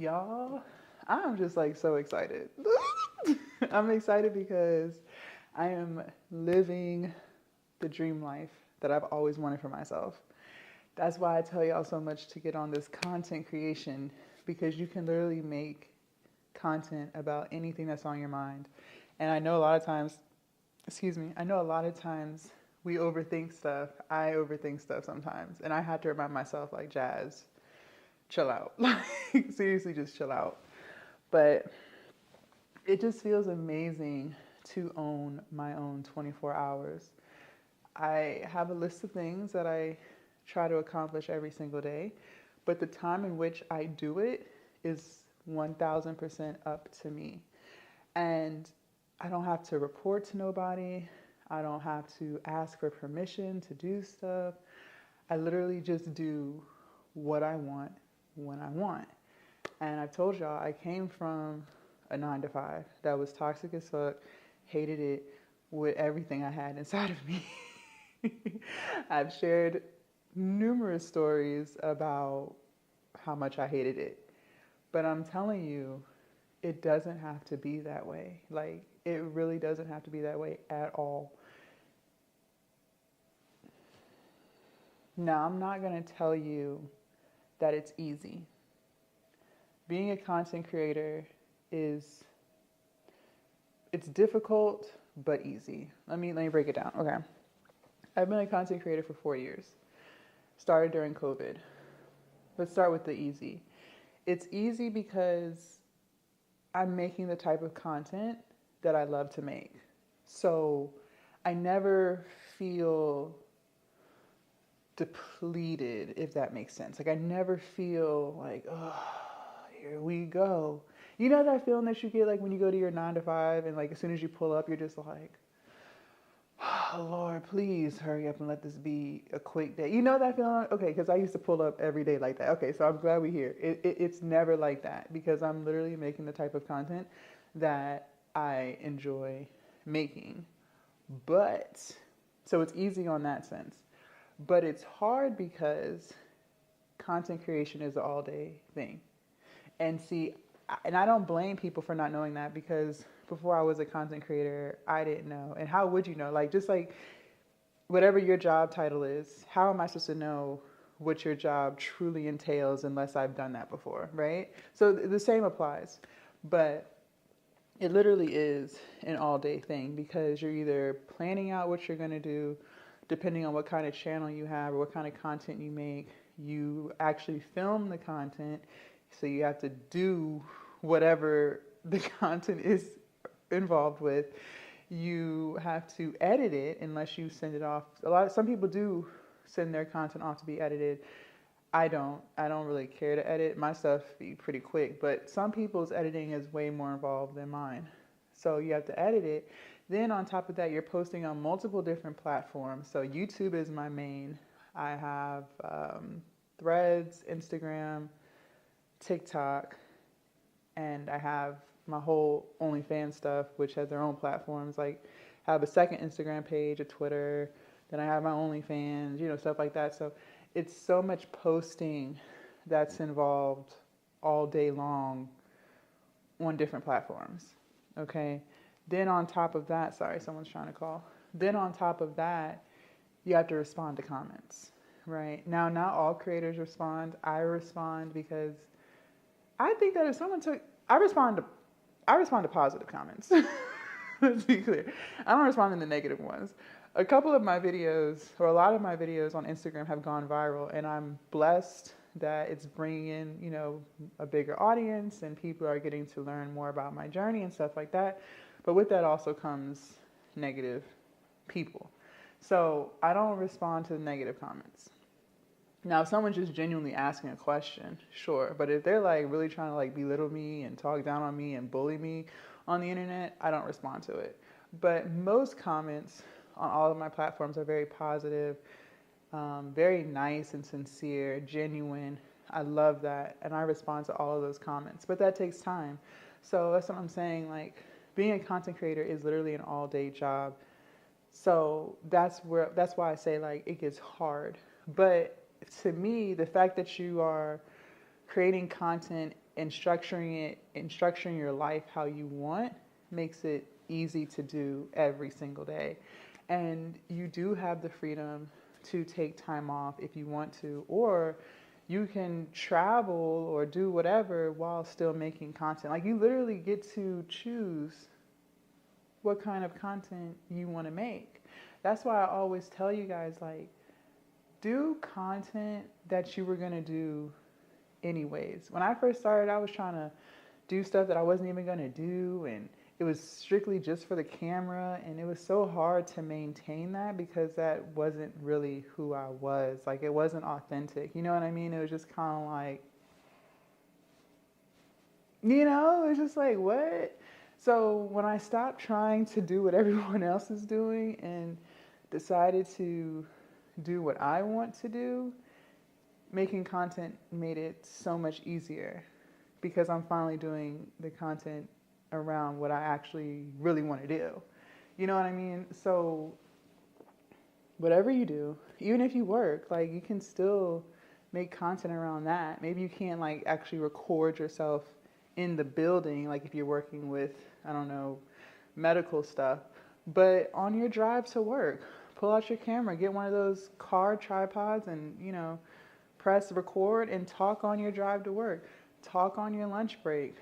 Y'all, I'm just like so excited. I'm excited because I am living the dream life that I've always wanted for myself. That's why I tell y'all so much to get on this content creation because you can literally make content about anything that's on your mind. And I know a lot of times, excuse me, I know a lot of times we overthink stuff. I overthink stuff sometimes. And I had to remind myself, like, Jazz, chill out. Like, seriously, just chill out. But it just feels amazing to own my own 24 hours. I have a list of things that I try to accomplish every single day, but the time in which I do it is 1000% up to me. And I don't have to report to nobody. I don't have to ask for permission to do stuff. I literally just do what I want when I want. And I've told y'all, I came from a 9 to 5 that was toxic as fuck, hated it with everything I had inside of me. I've shared numerous stories about how much I hated it. But I'm telling you, it doesn't have to be that way. Like, it really doesn't have to be that way at all. Now, I'm not going to tell you that it's easy. Being a content creator is it's difficult but easy. Let me break it down. Okay. I've been a content creator for 4 years. Started during COVID. Let's start with the easy. It's easy because I'm making the type of content that I love to make. So I never feel depleted, if that makes sense. Like, I never feel like, oh, here we go. You know that feeling that you get like when you go to your 9 to 5 and like as soon as you pull up, you're just like, oh, Lord, please hurry up and let this be a quick day. You know that feeling? Okay, because I used to pull up every day like that. Okay, so I'm glad we're here. It's never like that because I'm literally making the type of content that I enjoy making. But, so it's easy on that sense. But it's hard because content creation is an all day thing. And see, and I don't blame people for not knowing that because before I was a content creator, I didn't know. And how would you know? Like, just like whatever your job title is, how am I supposed to know what your job truly entails unless I've done that before, right? So the same applies. But it literally is an all day thing because you're either planning out what you're going to do, depending on what kind of channel you have or what kind of content you make. You actually film the content, so you have to do whatever the content is involved with. You have to edit it unless you send it off. Some people do send their content off to be edited. I don't. I don't really care to edit. My stuff be pretty quick, but some people's editing is way more involved than mine. So you have to edit it. Then on top of that, you're posting on multiple different platforms. So YouTube is my main. I have Threads, Instagram, TikTok, and I have my whole OnlyFans stuff, which has their own platforms. Like, I have a second Instagram page, a Twitter, then I have my OnlyFans, stuff like that. So it's so much posting that's involved all day long on different platforms. Okay. Then on top of that, sorry, someone's trying to call. Then on top of that, you have to respond to comments, right? Now, not all creators respond. I respond because I think that if someone took, I respond to positive comments. Let's be clear. I don't respond to the negative ones. A couple of my videos, or a lot of my videos on Instagram have gone viral, and I'm blessed that it's bringing in, a bigger audience and people are getting to learn more about my journey and stuff like that. But with that also comes negative people. So I don't respond to the negative comments. Now, if someone's just genuinely asking a question, sure. But if they're like really trying to like belittle me and talk down on me and bully me on the internet, I don't respond to it. But most comments on all of my platforms are very positive, very nice and sincere, genuine. I love that. And I respond to all of those comments. But that takes time. So that's what I'm saying. Like, being a content creator is literally an all day job. So that's why I say like it gets hard. But to me, the fact that you are creating content and structuring it and structuring your life how you want makes it easy to do every single day. And you do have the freedom to take time off if you want to, or you can travel or do whatever while still making content. Like, you literally get to choose what kind of content you want to make. That's why I always tell you guys, like, do content that you were going to do anyways. When I first started, I was trying to do stuff that I wasn't even going to do, and it was strictly just for the camera, and it was so hard to maintain that because that wasn't really who I was. Like, it wasn't authentic. You know what I mean? It was just kind of like, it was just like, what? So when I stopped trying to do what everyone else is doing and decided to do what I want to do, making content made it so much easier because I'm finally doing the content around what I actually really want to do. You know what I mean? So whatever you do, even if you work, like, you can still make content around that. Maybe you can't like actually record yourself in the building, like if you're working with, I don't know, medical stuff, but on your drive to work, pull out your camera, get one of those car tripods and, press record and talk on your drive to work. Talk on your lunch break.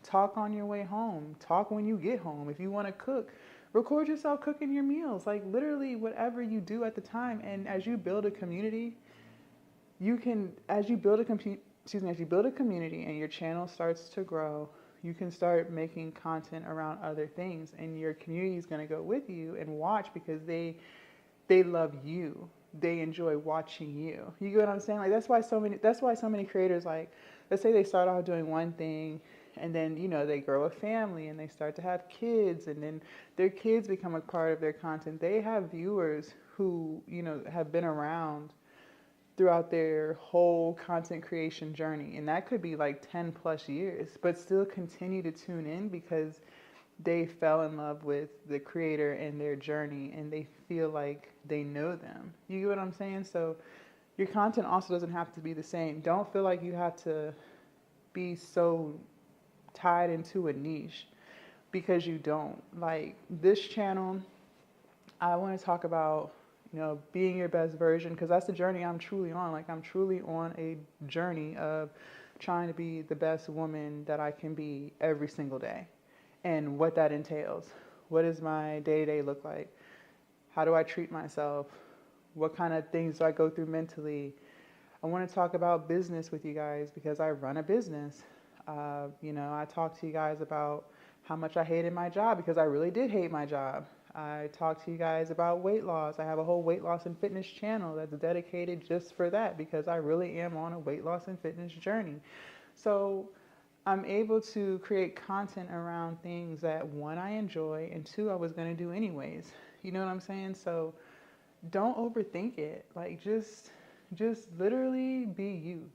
Talk on your way home. Talk when you get home. If you want to cook, record yourself cooking your meals. Like, literally whatever you do at the time. And as you build a community, as you build a community and your channel starts to grow, you can start making content around other things, and your community is going to go with you and watch because they love you. They enjoy watching you. You get what I'm saying? Like, that's why so many creators, like, let's say they start off doing one thing and then, they grow a family and they start to have kids, and then their kids become a part of their content. They have viewers who, have been around throughout their whole content creation journey. And that could be like 10 plus years, but still continue to tune in because they fell in love with the creator and their journey, and they feel like they know them. You get what I'm saying? So your content also doesn't have to be the same. Don't feel like you have to be so tied into a niche, because you don't. Like, this channel, I want to talk about, being your best version, because that's the journey I'm truly on. Like, I'm truly on a journey of trying to be the best woman that I can be every single day, and what that entails. What does my day-to-day look like? How do I treat myself? What kind of things do I go through mentally? I want to talk about business with you guys because I run a business. I talk to you guys about how much I hated my job, because I really did hate my job. I talk to you guys about weight loss. I have a whole weight loss and fitness channel that's dedicated just for that, because I really am on a weight loss and fitness journey. So I'm able to create content around things that, one, I enjoy, and two, I was going to do anyways. You know what I'm saying? So don't overthink it. Like, just literally be you.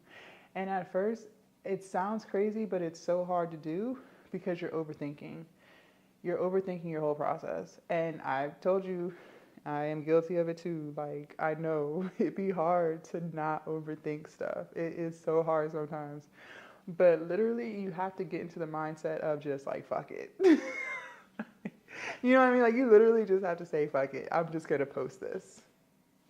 And at first, it sounds crazy, but it's so hard to do because you're overthinking. You're overthinking your whole process. And I've told you, I am guilty of it too. Like, I know it'd be hard to not overthink stuff. It is so hard sometimes. But literally, you have to get into the mindset of just like, fuck it. You know what I mean? Like, you literally just have to say, fuck it. I'm just going to post this.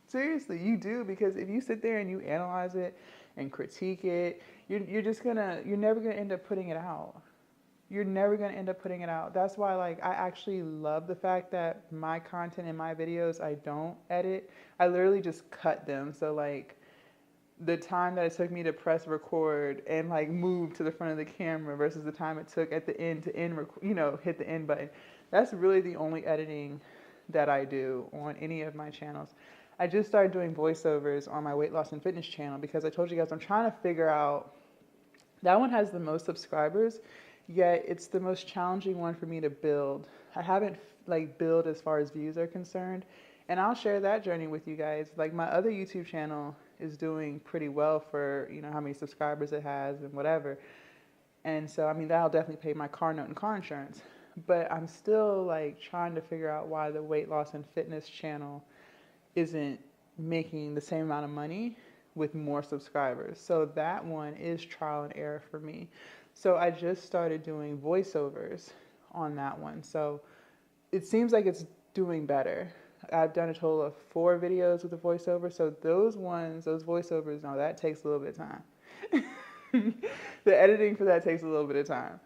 Seriously, you do, because if you sit there and you analyze it and critique it, you're never going to end up putting it out. You're never going to end up putting it out. That's why, like, I actually love the fact that my content and my videos, I don't edit. I literally just cut them. So, like, the time that it took me to press record and, like, move to the front of the camera versus the time it took at the end to hit the end button. That's really the only editing that I do on any of my channels. I just started doing voiceovers on my weight loss and fitness channel because I told you guys I'm trying to figure out, that one has the most subscribers, yet it's the most challenging one for me to build. I haven't built as far as views are concerned, and I'll share that journey with you guys. Like, my other YouTube channel is doing pretty well for, how many subscribers it has and whatever. And so, I mean, that'll definitely pay my car note and car insurance. But I'm still, like, trying to figure out why the weight loss and fitness channel isn't making the same amount of money with more subscribers. So that one is trial and error for me. So I just started doing voiceovers on that one. So it seems like it's doing better. I've done a total of 4 videos with a voiceover. So those ones, those voiceovers, no, that takes a little bit of time. The editing for that takes a little bit of time.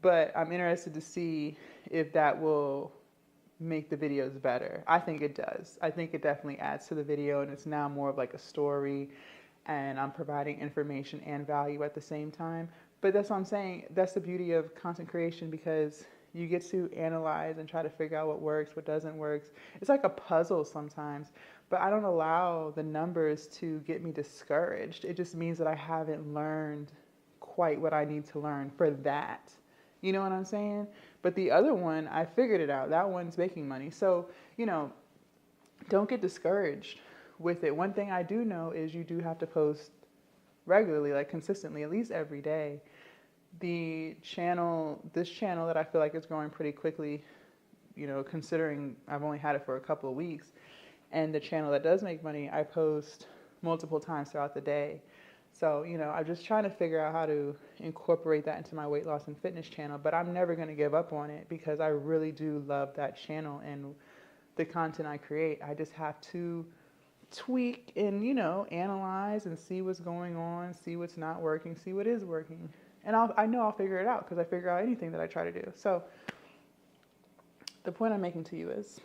But I'm interested to see if that will make the videos better. I think it does. I think it definitely adds to the video, and it's now more of like a story, and I'm providing information and value at the same time. But that's what I'm saying. That's the beauty of content creation, because you get to analyze and try to figure out what works, what doesn't work. It's like a puzzle sometimes, but I don't allow the numbers to get me discouraged. It just means that I haven't learned quite what I need to learn for that. You know what I'm saying? But the other one, I figured it out. That one's making money. So, don't get discouraged with it. One thing I do know is you do have to post regularly, like consistently, at least every day. This channel that I feel like is growing pretty quickly, considering I've only had it for a couple of weeks, and the channel that does make money, I post multiple times throughout the day. So, I'm just trying to figure out how to incorporate that into my weight loss and fitness channel, but I'm never going to give up on it because I really do love that channel and the content I create. I just have to tweak and, analyze and see what's going on, see what's not working, see what is working. And I know I'll figure it out because I figure out anything that I try to do. So the point I'm making to you is,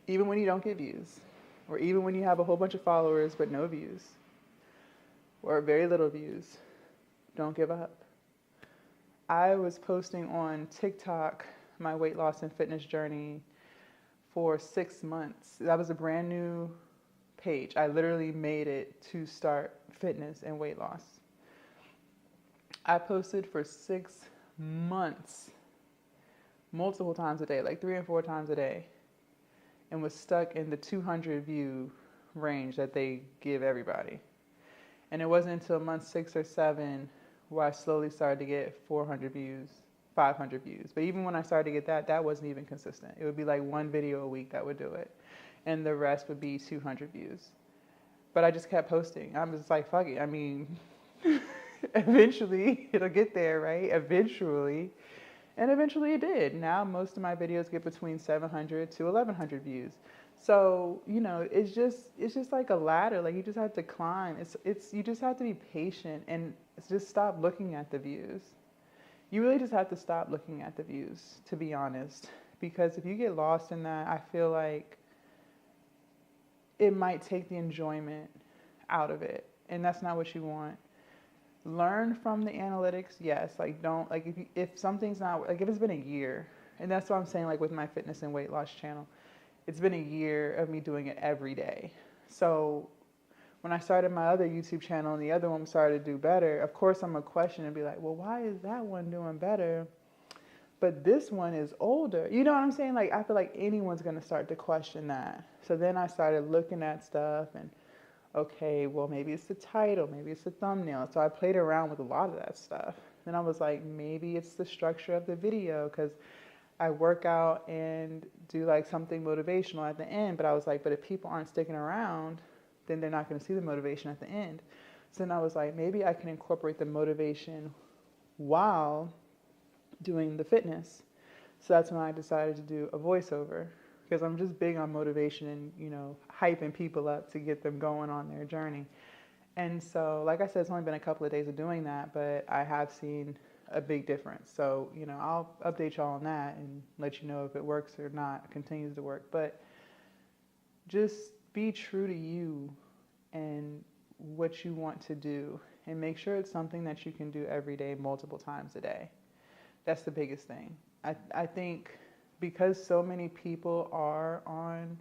even when you don't get views, or even when you have a whole bunch of followers but no views, or very little views, don't give up. I was posting on TikTok my weight loss and fitness journey for 6 months. That was a brand new page. I literally made it to start fitness and weight loss. I posted for 6 months, multiple times a day, like 3 and 4 times a day, and was stuck in the 200 view range that they give everybody. And it wasn't until month 6 or 7 where I slowly started to get 400 views, 500 views. But even when I started to get that wasn't even consistent. It would be like 1 video a week that would do it, and the rest would be 200 views. But I just kept posting. I'm just like, fuck it. I mean, eventually it'll get there, right? Eventually. And eventually it did. Now most of my videos get between 700 to 1,100 views. So, it's just like a ladder. Like, you just have to climb. You just have to be patient and just stop looking at the views. You really just have to stop looking at the views, to be honest. Because if you get lost in that, I feel like it might take the enjoyment out of it. And that's not what you want. Learn from the analytics, yes. Like, don't, like, if something's not, like, if it's been a year, and that's what I'm saying, like, with my fitness and weight loss channel, it's been a year of me doing it every day. So when I started my other YouTube channel and the other one started to do better, of course I'm going to question and be like, well, why is that one doing better, but this one is older? You know what I'm saying? Like, I feel like anyone's going to start to question that. So then I started looking at stuff and, okay, well, maybe it's the title, maybe it's the thumbnail. So I played around with a lot of that stuff. Then I was like, maybe it's the structure of the video, because I work out and do like something motivational at the end. But I was like, but if people aren't sticking around, then they're not going to see the motivation at the end. So then I was like, maybe I can incorporate the motivation while doing the fitness. So that's when I decided to do a voiceover, because I'm just big on motivation and, hyping people up to get them going on their journey. And so, like I said, it's only been a couple of days of doing that, but I have seen a big difference. So, I'll update y'all on that and let you know if it works or not, continues to work. But just be true to you and what you want to do, and make sure it's something that you can do every day, multiple times a day. That's the biggest thing. I think because so many people are on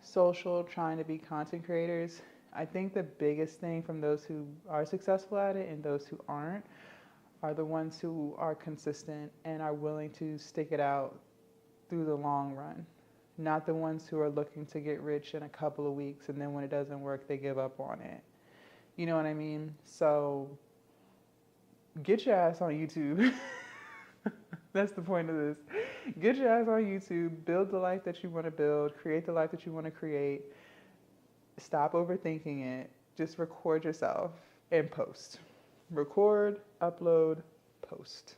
social trying to be content creators, I think the biggest thing from those who are successful at it and those who aren't are the ones who are consistent and are willing to stick it out through the long run. Not the ones who are looking to get rich in a couple of weeks, and then when it doesn't work, they give up on it. You know what I mean? So get your ass on YouTube. That's the point of this. Get your ass on YouTube, build the life that you want to build, create the life that you want to create. Stop overthinking it. Just record yourself and post. record, upload, post.